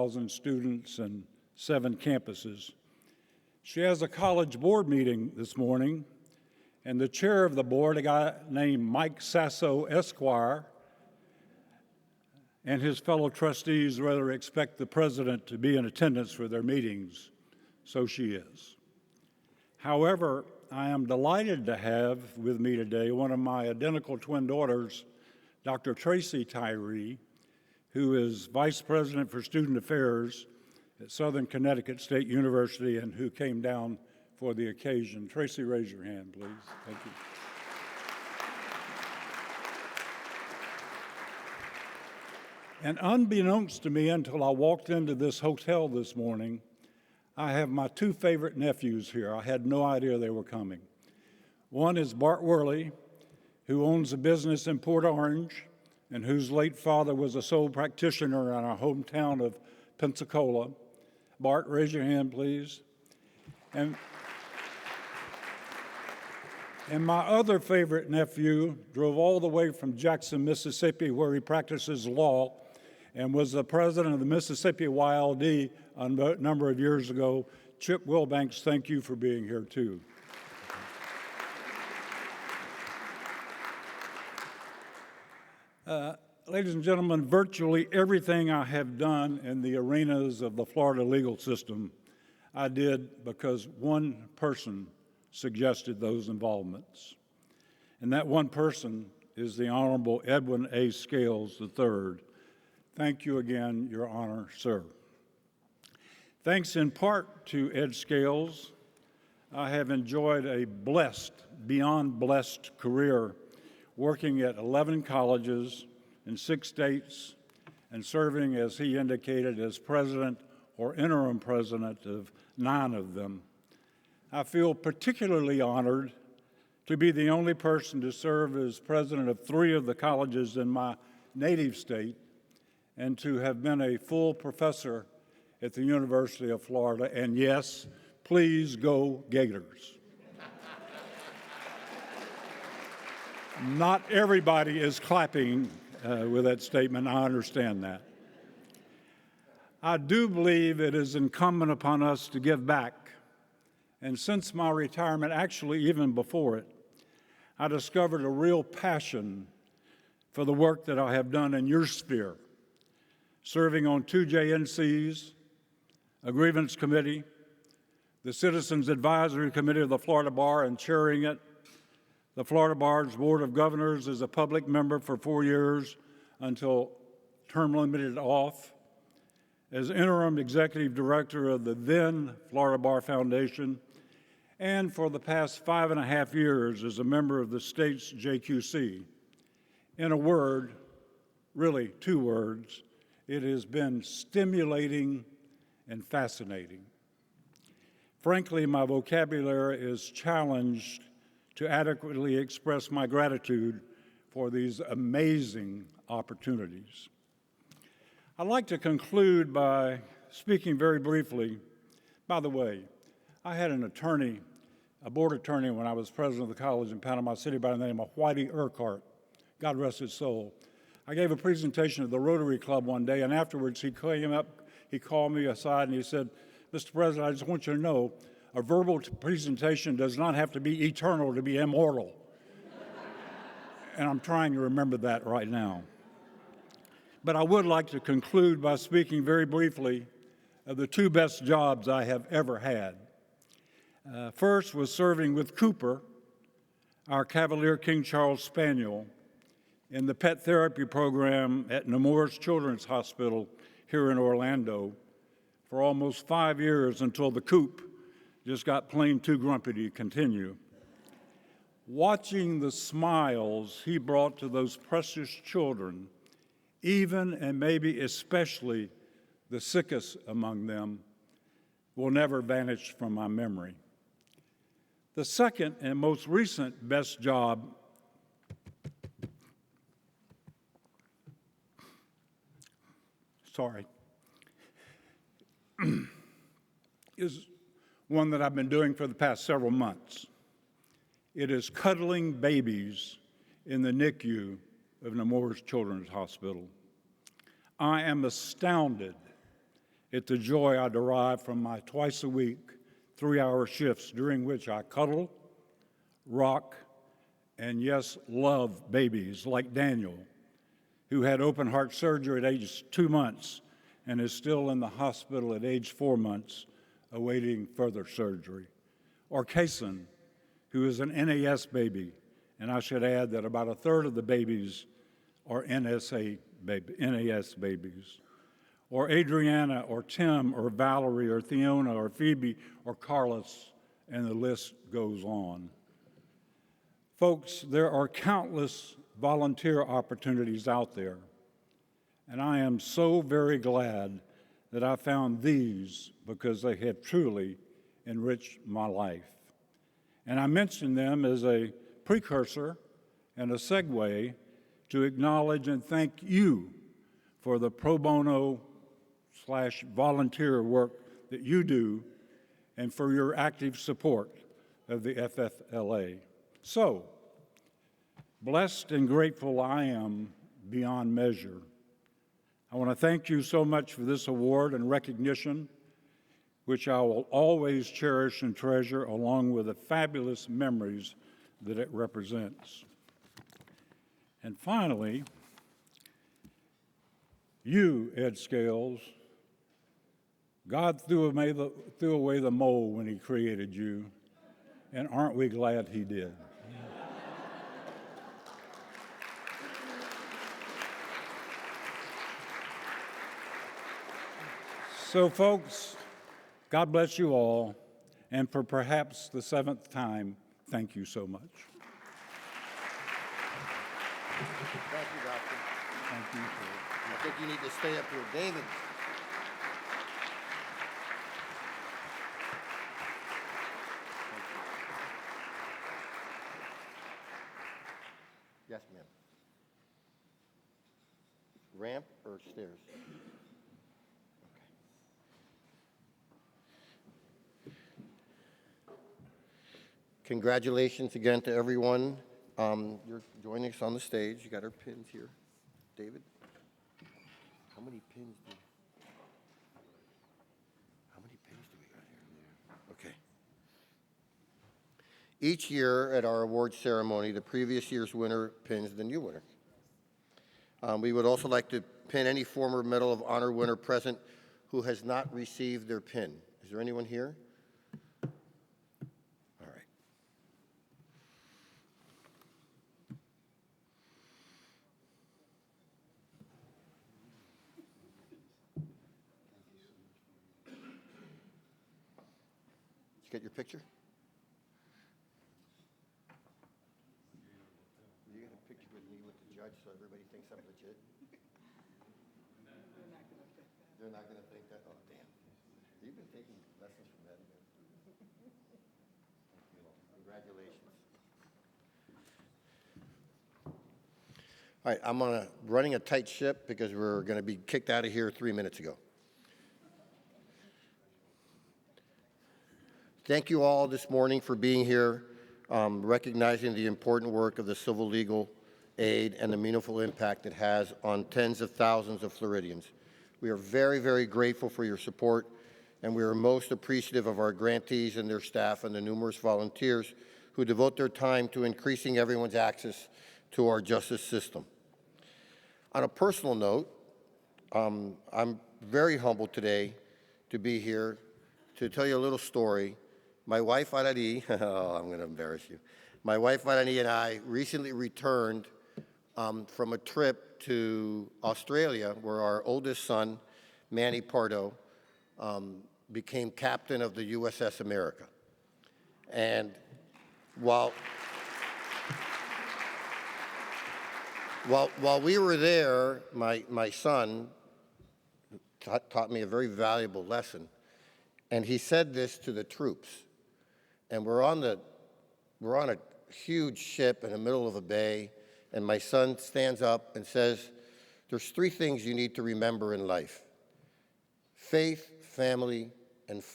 1,000 students and 7 campuses. She has a college board meeting this morning, and the chair of the board, a guy named Mike Sasso, Esquire, and his fellow trustees rather expect the president to be in attendance for their meetings, so she is. However, I am delighted to have with me today one of my identical twin daughters, Dr. Tracy Tyree, who is Vice President for Student Affairs at Southern Connecticut State University and who came down for the occasion. Tracy, raise your hand, please. Thank you. And unbeknownst to me until I walked into this hotel this morning, I have my 2 favorite nephews here. I had no idea they were coming. One is Bart Worley, who owns a business in Port Orange and whose late father was a sole practitioner in our hometown of Pensacola. Bart, raise your hand, please. And my other favorite nephew drove all the way from Jackson, Mississippi, where he practices law, and was the president of the Mississippi YLD a number of years ago. Chip Wilbanks, thank you for being here, too. Ladies and gentlemen, virtually everything I have done in the arenas of the Florida legal system, I did because one person suggested those involvements. And that one person is the Honorable Edwin A. Scales III. Thank you again, Your Honor, sir. Thanks in part to Ed Scales, I have enjoyed a blessed, beyond blessed career working at 11 colleges in 6 states and serving, as he indicated, as president or interim president of 9 of them. I feel particularly honored to be the only person to serve as president of 3 of the colleges in my native state and to have been a full professor at the University of Florida. And yes, please go Gators. Not everybody is clapping with that statement. I understand that. I do believe it is incumbent upon us to give back. And since my retirement, actually even before it, I discovered a real passion for the work that I have done in your sphere, serving on 2 JNCs, a grievance committee, the Citizens Advisory Committee of the Florida Bar and chairing it, the Florida Bar's Board of Governors as a public member for 4 years until term limited off, as interim executive director of the then Florida Bar Foundation, and for the past 5.5 years as a member of the state's JQC. In a word, really 2 words, it has been stimulating and fascinating. Frankly, my vocabulary is challenged to adequately express my gratitude for these amazing opportunities. I'd like to conclude by speaking very briefly. By the way, I had an attorney, a board attorney when I was president of the college in Panama City by the name of Whitey Urquhart. God rest his soul. I gave a presentation at the Rotary Club one day, and afterwards he came up, he called me aside and he said, "Mr. President, I just want you to know, a verbal presentation does not have to be eternal to be immortal." And I'm trying to remember that right now. But I would like to conclude by speaking very briefly of the 2 best jobs I have ever had. First was serving with Cooper, our Cavalier King Charles Spaniel, in the pet therapy program at Nemours Children's Hospital here in Orlando for almost 5 years until the coop just got plain too grumpy to continue. Watching the smiles he brought to those precious children, even and maybe especially the sickest among them, will never vanish from my memory. The second and most recent best job is one that I've been doing for the past several months. It is cuddling babies in the NICU of Nemours Children's Hospital. I am astounded at the joy I derive from my twice-a-week, 3-hour shifts during which I cuddle, rock, and yes, love babies like Daniel, who had open heart surgery at age 2 months and is still in the hospital at age 4 months awaiting further surgery. Or Kason, who is an NAS baby, and I should add that about a third of the babies are NAS babies. Or Adriana, or Tim, or Valerie, or Theona, or Phoebe, or Carlos, and the list goes on. Folks, there are countless volunteer opportunities out there, and I am so very glad that I found these because they have truly enriched my life. And I mention them as a precursor and a segue to acknowledge and thank you for the pro bono / volunteer work that you do and for your active support of the FFLA. So, blessed and grateful I am beyond measure. I want to thank you so much for this award and recognition, which I will always cherish and treasure, along with the fabulous memories that it represents. And finally, you, Ed Scales, God threw away the mold when he created you, and aren't we glad he did? So, folks, God bless you all, and for perhaps the 7th time, thank you so much. Thank you, Doctor. Thank you. I think you need to stay up here. David. Yes, ma'am. Ramp or stairs? Congratulations again to everyone. You're joining us on the stage. You got our pins here. David, how many pins do we got here? Okay. Each year at our award ceremony, the previous year's winner pins the new winner. We would also like to pin any former Medal of Honor winner present who has not received their pin. Is there anyone here? Get your picture? You got a picture with me with the judge so everybody thinks I'm legit? They're not going to think that? Oh, damn. You've been taking lessons from that again. Congratulations. All right, I'm running a tight ship because we're going to be kicked out of here 3 minutes ago. Thank you all this morning for being here, recognizing the important work of the civil legal aid and the meaningful impact it has on tens of thousands of Floridians. We are very, very grateful for your support, and we are most appreciative of our grantees and their staff and the numerous volunteers who devote their time to increasing everyone's access to our justice system. On a personal note, I'm very humbled today to be here to tell you a little story. My wife, Arari, I'm going to embarrass you. My wife, Arari, and I recently returned from a trip to Australia where our oldest son, Manny Pardo, became captain of the USS America. And while we were there, my son taught me a very valuable lesson. And he said this to the troops. And we're on a huge ship in the middle of a bay, and my son stands up and says, there's 3 things you need to remember in life: faith, family, and fun.